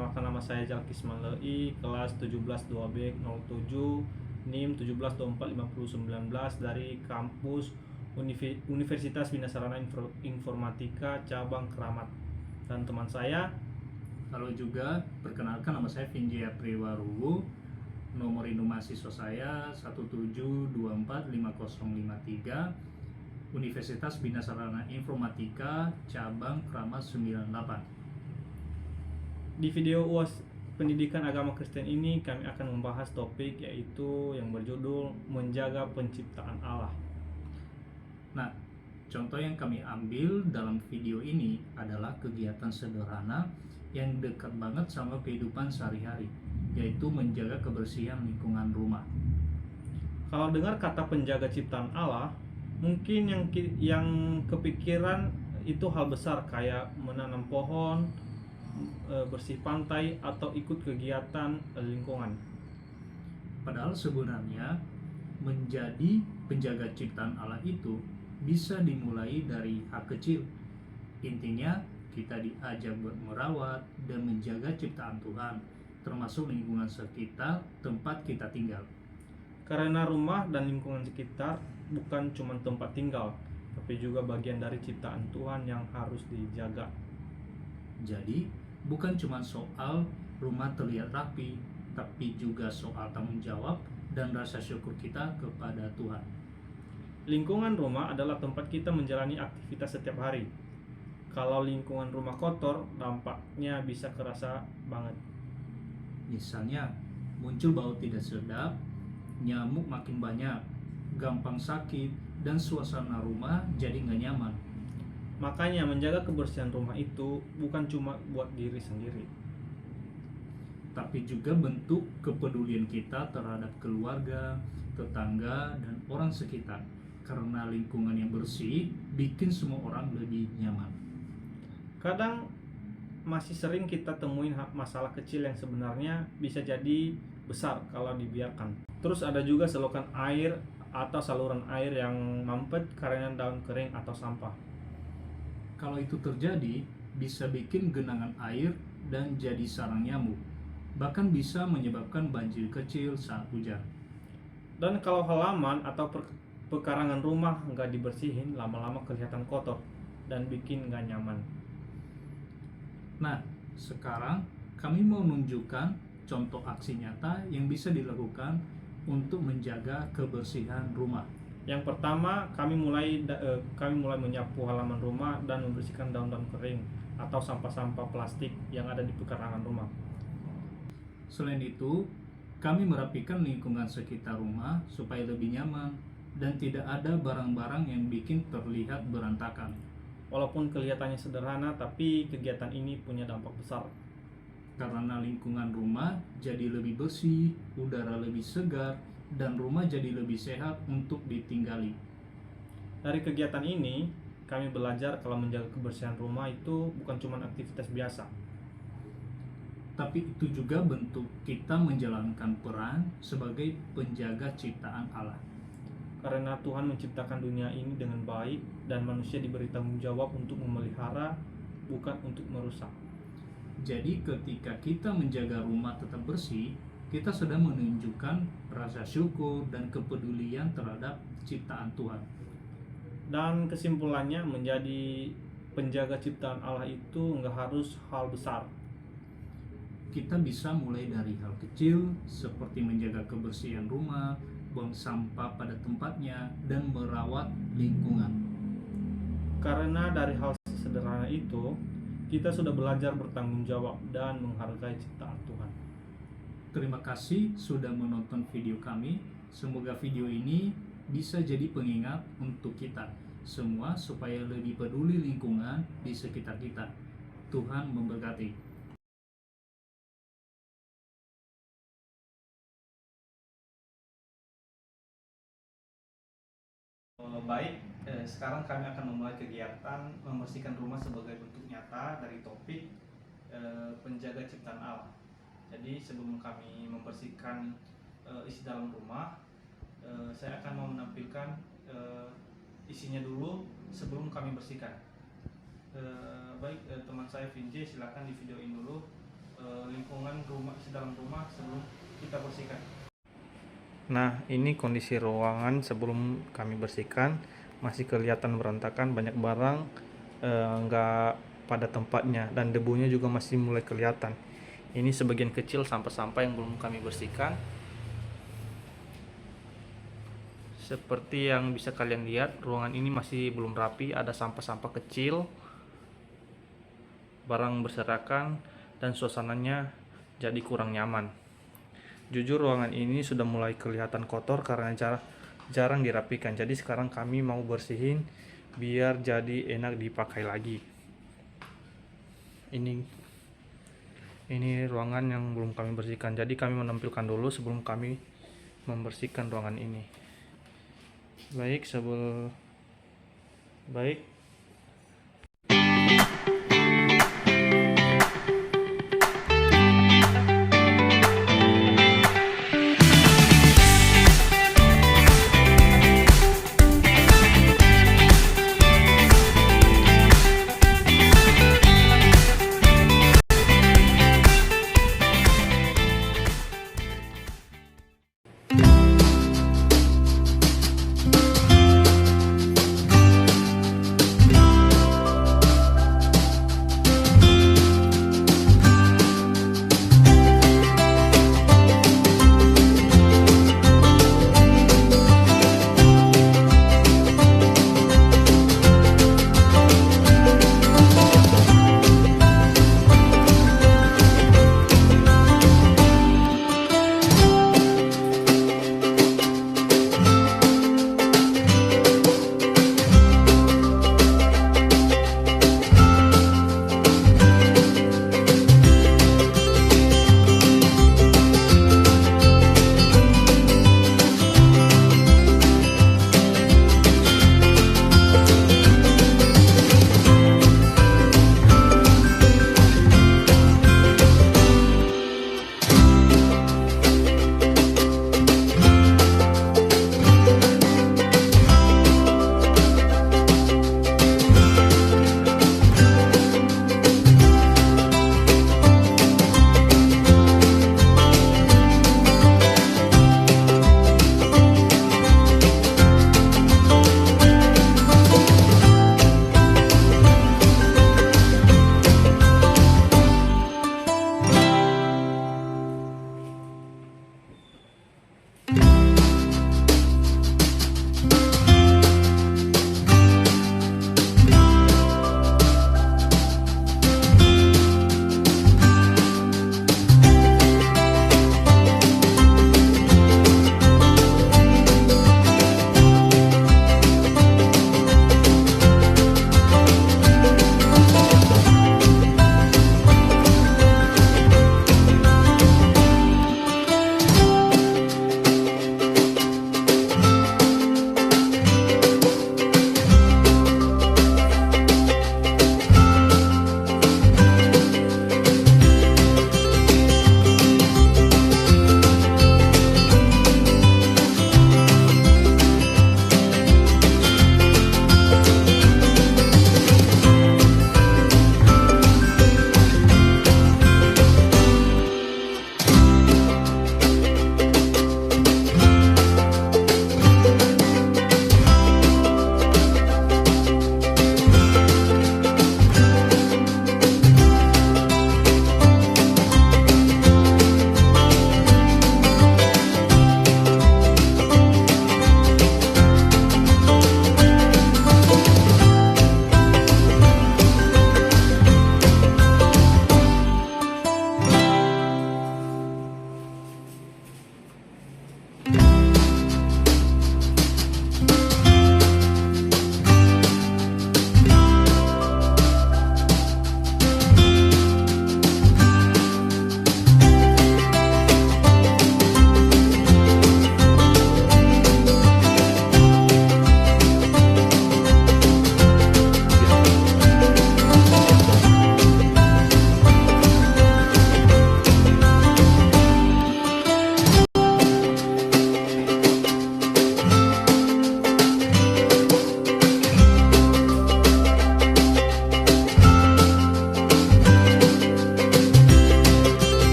Perkenalkan, nama saya Jalkis Manlei, kelas 17 2B 07, NIM 17245019 dari kampus Universitas Bina Sarana Informatika cabang Kramat. Dan teman saya, Halo juga, perkenalkan nama saya Vinjay Priwaruwu. Nomor induk mahasiswa saya 1724553, Universitas Bina Sarana Informatika cabang Kramat 98. di video UAS Pendidikan Agama Kristen ini kami akan membahas topik yaitu yang berjudul Menjaga Penciptaan Allah. Nah, contoh yang kami ambil dalam video ini adalah kegiatan sederhana yang dekat banget sama kehidupan sehari-hari, yaitu menjaga kebersihan lingkungan rumah. Kalau dengar kata penjaga ciptaan Allah, mungkin yang kepikiran itu hal besar kayak menanam pohon, bersih pantai, atau ikut kegiatan lingkungan. Padahal sebenarnya menjadi penjaga ciptaan Allah itu bisa dimulai dari hal kecil. Intinya kita diajak buat merawat dan menjaga ciptaan Tuhan, termasuk lingkungan sekitar tempat kita tinggal. Karena rumah dan lingkungan sekitar bukan cuma tempat tinggal, tapi juga bagian dari ciptaan Tuhan yang harus dijaga. Jadi bukan cuma soal rumah terlihat rapi, tapi juga soal tanggung jawab dan rasa syukur kita kepada Tuhan. Lingkungan rumah adalah tempat kita menjalani aktivitas setiap hari. Kalau lingkungan rumah kotor, dampaknya bisa kerasa banget. Misalnya muncul bau tidak sedap, nyamuk makin banyak, gampang sakit, dan suasana rumah jadi nggak nyaman. Makanya menjaga kebersihan rumah itu bukan cuma buat diri sendiri, tapi juga bentuk kepedulian kita terhadap keluarga, tetangga, dan orang sekitar. Karena lingkungan yang bersih bikin semua orang lebih nyaman. Kadang masih sering kita temuin masalah kecil yang sebenarnya bisa jadi besar kalau dibiarkan. Terus ada juga selokan air atau saluran air yang mampet karena daun kering atau sampah. Kalau itu terjadi, bisa bikin genangan air dan jadi sarang nyamuk. Bahkan bisa menyebabkan banjir kecil saat hujan. Dan kalau halaman atau pekarangan rumah nggak dibersihin, lama-lama kelihatan kotor dan bikin nggak nyaman. Nah, sekarang kami mau menunjukkan contoh aksi nyata yang bisa dilakukan untuk menjaga kebersihan rumah. Yang pertama, kami mulai menyapu halaman rumah dan membersihkan daun-daun kering atau sampah-sampah plastik yang ada di pekarangan rumah. Selain itu, kami merapikan lingkungan sekitar rumah supaya lebih nyaman dan tidak ada barang-barang yang bikin terlihat berantakan. Walaupun kelihatannya sederhana, tapi kegiatan ini punya dampak besar. Karena lingkungan rumah jadi lebih bersih, udara lebih segar, dan rumah jadi lebih sehat untuk ditinggali. Dari kegiatan ini, kami belajar kalau menjaga kebersihan rumah itu bukan cuma aktivitas biasa, tapi itu juga bentuk kita menjalankan peran sebagai penjaga ciptaan Allah. karena Tuhan menciptakan dunia ini dengan baik dan manusia diberi tanggung jawab untuk memelihara, bukan untuk merusak. Jadi ketika kita menjaga rumah tetap bersih, kita sedang menunjukkan rasa syukur dan kepedulian terhadap ciptaan Tuhan. Dan kesimpulannya, menjadi penjaga ciptaan Allah itu nggak harus hal besar. Kita bisa mulai dari hal kecil seperti menjaga kebersihan rumah, buang sampah pada tempatnya, dan merawat lingkungan. Karena dari hal sederhana itu, kita sudah belajar bertanggung jawab dan menghargai ciptaan Tuhan. Terima kasih sudah menonton video kami. Semoga video ini bisa jadi pengingat untuk kita semua supaya lebih peduli lingkungan di sekitar kita. Tuhan memberkati. Baik, sekarang kami akan memulai kegiatan membersihkan rumah sebagai bentuk nyata dari topik penjaga ciptaan Allah. Jadi sebelum kami membersihkan isi dalam rumah, saya akan mau menampilkan isinya dulu sebelum kami bersihkan. Baik, teman saya Vinjay, silakan di videoin dulu lingkungan rumah, sedalam rumah sebelum kita bersihkan. Nah, ini kondisi ruangan sebelum kami bersihkan. Masih kelihatan berantakan, banyak barang nggak pada tempatnya, dan debunya juga masih mulai kelihatan. Ini sebagian kecil sampah-sampah yang belum kami bersihkan. Seperti yang bisa kalian lihat, ruangan ini masih belum rapi, ada sampah-sampah kecil, barang berserakan, dan suasananya jadi kurang nyaman. Jujur ruangan ini sudah mulai kelihatan kotor karena jarang dirapikan. Jadi sekarang kami mau bersihin biar jadi enak dipakai lagi. Ini ruangan yang belum kami bersihkan. Jadi kami menampilkan dulu sebelum kami membersihkan ruangan ini. Baik,